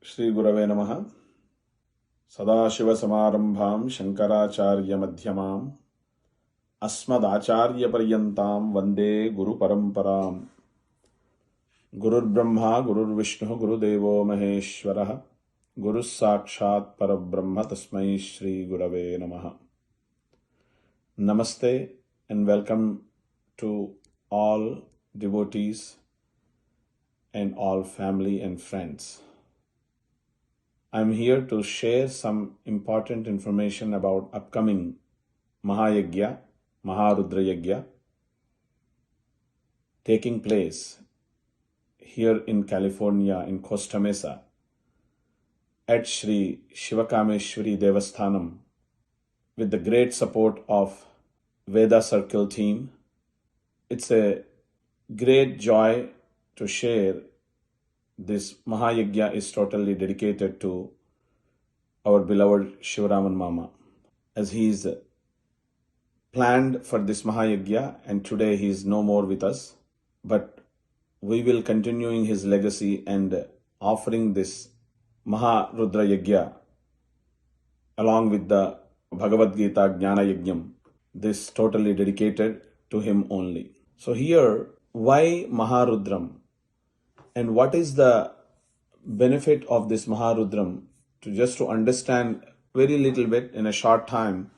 Shri Gurave Namaha. Sadashiva Samarambham Shankaracharya Madhyamam Asmadacharya Paryantam Vande Guru Paramparam. Gurur Brahma, Gurur Vishnu, Guru Devo Maheshwaraha. Guru Sakshat Parabrahma Tasmai Shri Gurave Namaha. Namaste and welcome to all devotees and all family and friends. I'm here to share some important information about upcoming Mahayagya, Maharudra Yagya, taking place here in California in Costa Mesa at Sri Shivakameshwari Devasthanam with the great support of Veda Circle team. It's a great joy to share. This Mahayagya is totally dedicated to our beloved Shivaraman Mama, as he is planned for this Mahayagya, and today he is no more with us, but we will continuing his legacy and offering this Maharudra Yagya along with the Bhagavad Gita Jnana Yagyam, this totally dedicated to him only. So here, why Maharudram? And what is the benefit of this Maharudram? To understand very little bit in a short time,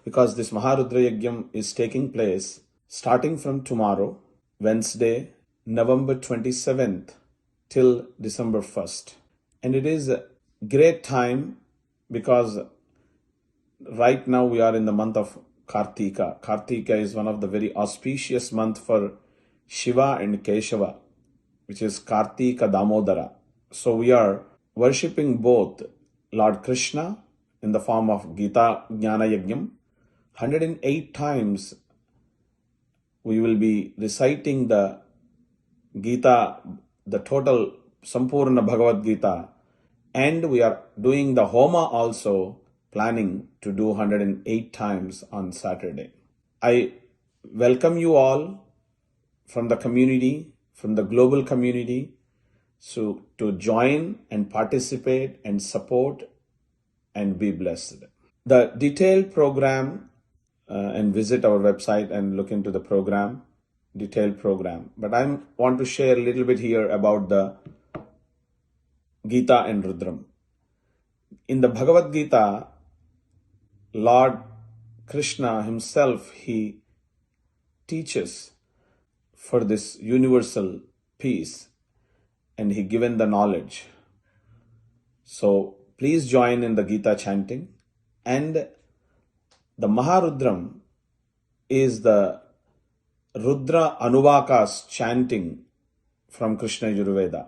because this Maharudra Yagyam is taking place starting from tomorrow, Wednesday, November 27th till December 1st. And it is a great time because right now we are in the month of Kartika. Kartika is one of the very auspicious month for Shiva and Keshava, which is Kartika Damodara. So we are worshipping both Lord Krishna in the form of Gita Jnana Yagyam. 108 times we will be reciting the Gita, the total Sampurna Bhagavad Gita, and we are doing the Homa also, planning to do 108 times on Saturday. I welcome you all from the community, from the global community, so to join and participate and support and be blessed. The detailed program and visit our website and look into the program, detailed program. But I want to share a little bit here about the Gita and Rudram. In the Bhagavad Gita, Lord Krishna himself, he teaches for this universal peace, and he given the knowledge. So please join in the Gita chanting. And the Maharudram is the Rudra Anuvakas chanting from Krishna Yajurveda,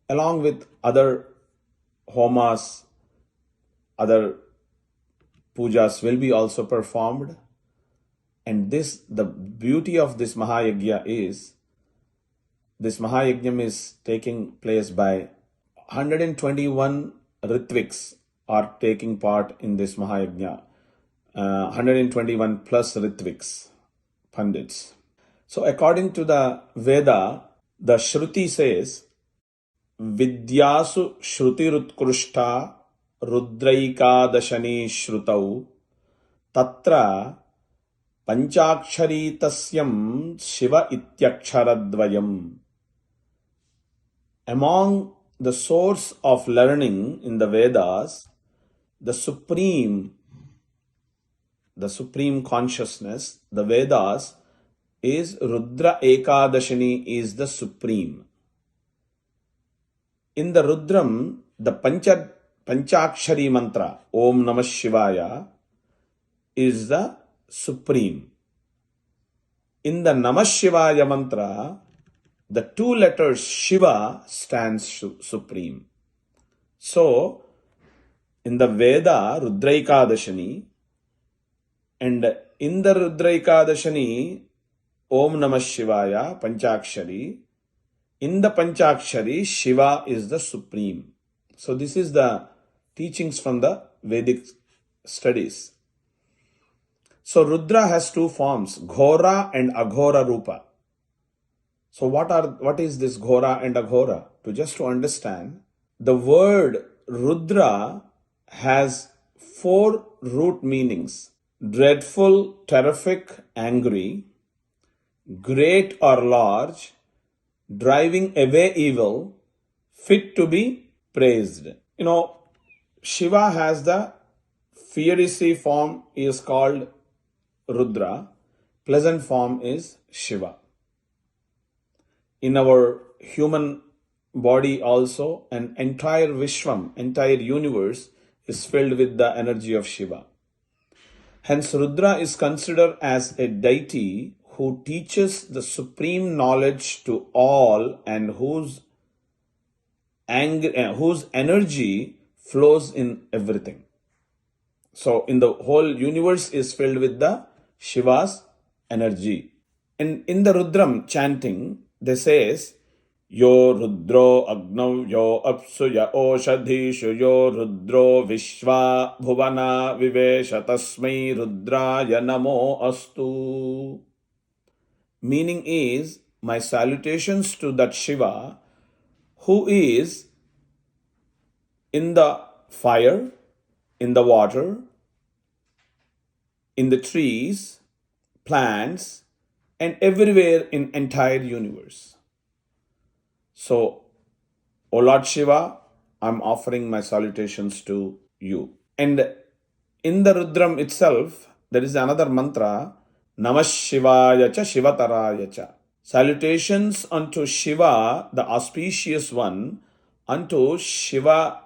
along with other homas, other pujas will be also performed. And the beauty of this Mahayagya is, this Mahayagyam is taking place by 121 Ritviks are taking part in this Mahayagya. 121 plus Ritviks, Pandits. So according to the Veda, the Shruti says, Vidyasu Shrutirutkrishta Rudraikadashani Shrutau Tatra Panchakshari Tasyam Shiva Ityaksharadvayam. Among the source of learning in the Vedas, the supreme consciousness, the Vedas, is Rudra Ekadashini is the supreme. In the Rudram, the Panchakshari mantra, Om Namah Shivaya, is the supreme. In the Namah Shivaya mantra, the two letters Shiva stands supreme. So, in the Veda, Rudraikadashani, and in the Rudraikadashani, Om Namah Shivaya, Panchakshari, in the Panchakshari, Shiva is the supreme. So this is the teachings from the Vedic studies. So Rudra has two forms, Ghora and Aghora Rupa. So what is this Ghora and Aghora? To understand, The word Rudra has 4 root meanings: dreadful, terrific, angry; great or large, driving away evil; fit to be praised. Shiva has the fiery form is called Rudra, pleasant form is Shiva. In our human body also, an entire Vishwam, entire universe is filled with the energy of Shiva. Hence, Rudra is considered as a deity who teaches the supreme knowledge to all and whose energy flows in everything. So, in the whole universe is filled with the Shiva's energy. And in the Rudram chanting, they says, Yo Rudro Agnav Yo Apsu Ya Oshadhishu Yo Rudro Vishwa Bhuvana Vivesha Tasmai Rudraya Namo Astu. Meaning is, my salutations to that Shiva who is in the fire, in the water, in the trees, plants, and everywhere in entire universe. So, O Lord Shiva, I'm offering my salutations to you. And in the Rudram itself, there is another mantra, Namah Shivaya Cha Shivataraya Cha. Salutations unto Shiva, the auspicious one, unto Shiva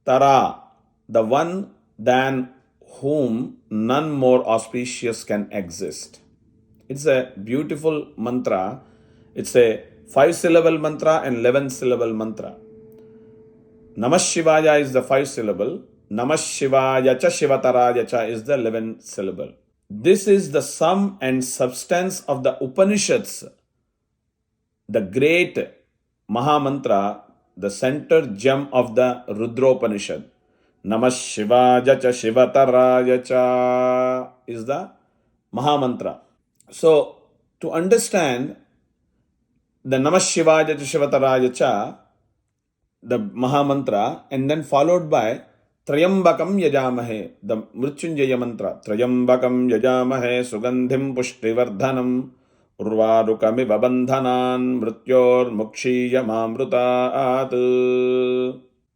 Tara, the one than whom none more auspicious can exist. It's a beautiful mantra. It's a 5-syllable mantra and 11-syllable mantra. Namah Shivaya is the 5-syllable. Namah Shivaya Cha Shivataraya Cha is the 11-syllable. This is the sum and substance of the Upanishads, the great Mahamantra, the center gem of the Rudropanishad. Namah Shivaya Cha Shivataraya Cha is the Mahamantra. So, to understand the Namah Shivaya Cha Shivataraya Cha, the Mahamantra, and then followed by Trayambakam Yajamahe, the Mrityunjaya mantra. Trayambakam Yajamahe Sugandhim Pushtivardhanam Urvarukamiva Bandhanan Mrityor Mukshiyamamrutaat.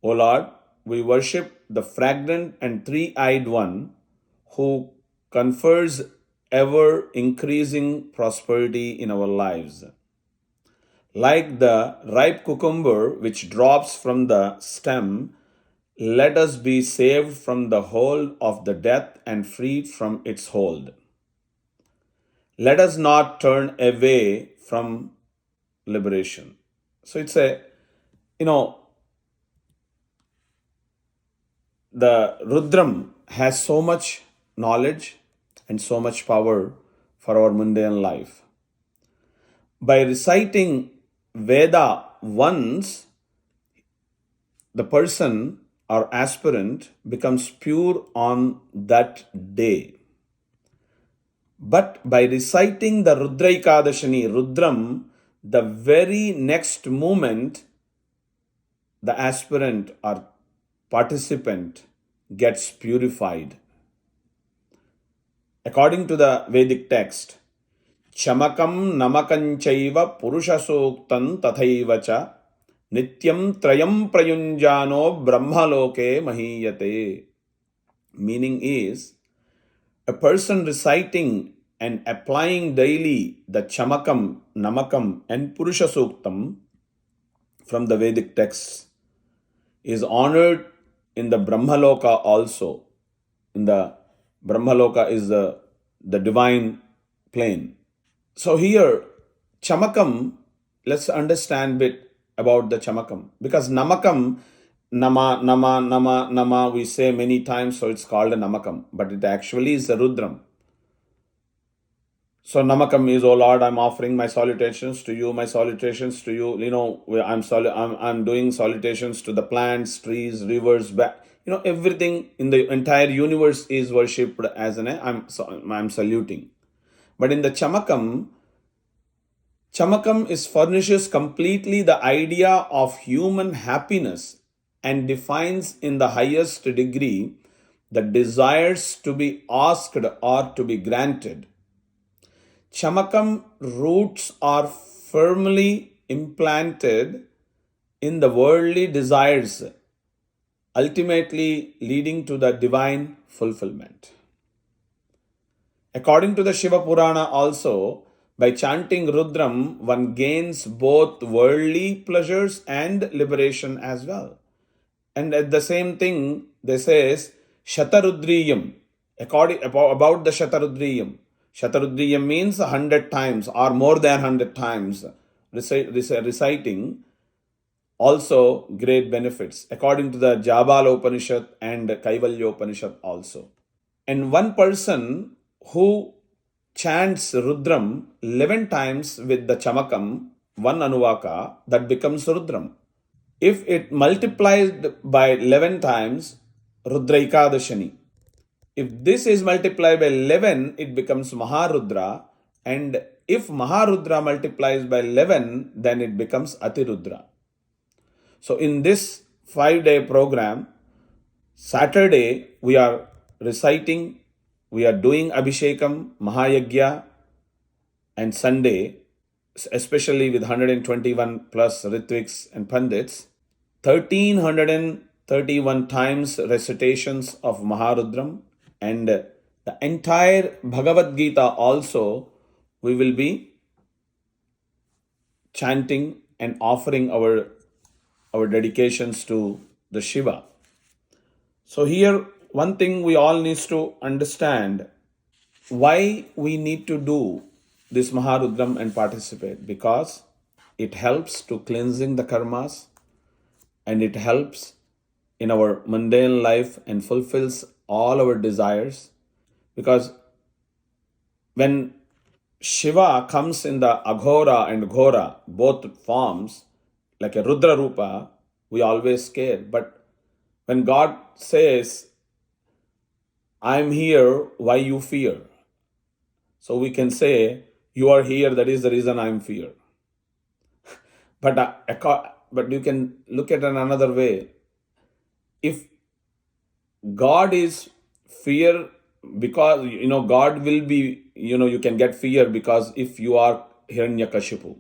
O Lord, we worship the fragrant and three-eyed one who confers ever increasing prosperity in our lives. Like the ripe cucumber which drops from the stem, let us be saved from the hold of the death and freed from its hold. Let us not turn away from liberation. So it's the Rudram has so much knowledge and so much power for our mundane life. By reciting Veda once, the person or aspirant becomes pure on that day. But by reciting the Rudraikadashini, Rudram, the very next moment, the aspirant or participant gets purified. According to the Vedic text, Chamakam Namakam Chaiva Purusha Suktam Tathaiva Cha Nityam Trayam Prayunjano Brahmaloke Mahiyate. Meaning is, a person reciting and applying daily the Chamakam, Namakam and Purusha Suktam from the Vedic texts is honored in the Brahmaloka also. In the Brahmaloka is the divine plane. So here, Chamakam, let's understand a bit about the Chamakam. Because Namakam, Nama, we say many times, so it's called a Namakam. But it actually is a Rudram. So Namakam is, oh Lord, I'm offering my salutations to you, my salutations to you. I'm doing salutations to the plants, trees, rivers, everything in the entire universe is worshipped as I'm saluting. But in the Chamakam furnishes completely the idea of human happiness and defines in the highest degree the desires to be asked or to be granted. Chamakam roots are firmly implanted in the worldly desires, ultimately leading to the divine fulfillment. According to the Shiva Purana also, by chanting Rudram, one gains both worldly pleasures and liberation as well. And at the same thing, they says Shatarudriyam. About the Shatarudriyam. Shatarudriyam means 100 times or more than 100 times reciting also great benefits according to the Jabala Upanishad and Kaivalya Upanishad also. And one person who chants Rudram 11 times with the Chamakam, one Anuvaka, that becomes Rudram. If it multiplied by 11 times, Rudraikadashani. If this is multiplied by 11, it becomes Maharudra. And if Maharudra multiplies by 11, then it becomes Atirudra. So in this 5-day program, Saturday we are reciting, we are doing Abhishekam, Mahayagya, and Sunday, especially with 121 plus Ritviks and Pandits, 1331 times recitations of Maharudram, and the entire Bhagavad Gita also we will be chanting and offering our dedications to the Shiva. So here one thing we all need to understand, why we need to do this Maharudram and participate, because it helps to cleansing the karmas and it helps in our mundane life and fulfills all our desires. Because when Shiva comes in the Aghora and Ghora, both forms, like a Rudra Rupa, we always scare. But when God says, I'm here, why you fear? So we can say, you are here, that is the reason I'm fear. But you can look at it another way. If God is fear, because God will be, you can get fear because if you are Hiranyakashipu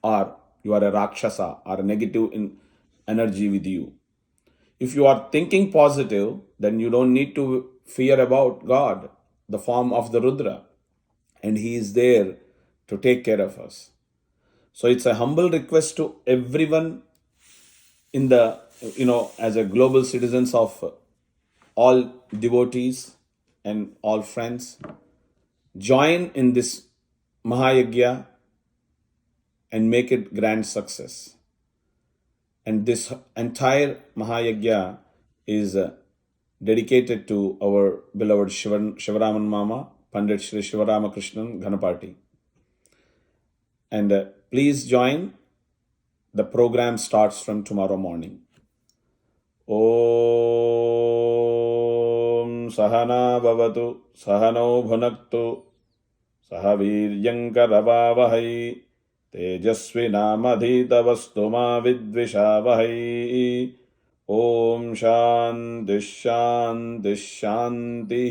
or you are a Rakshasa or a negative in energy with you. If you are thinking positive, then you don't need to fear about God, the form of the Rudra, and He is there to take care of us. So it's a humble request to everyone in the, as a global citizens of all devotees and all friends, join in this Mahayagya and make it grand success. And this entire Mahayagya is dedicated to our beloved Shivaraman Mama, Pandit Shri Shivaramakrishnan Ganapati. And please join. The program starts from tomorrow morning. Om Sahana Bhavatu Sahano Bhunaktu Sahaviryangkaravavahai Tejasvinamadhitavastu ma vidvishavahai. Om Shanti Shanti Shanti.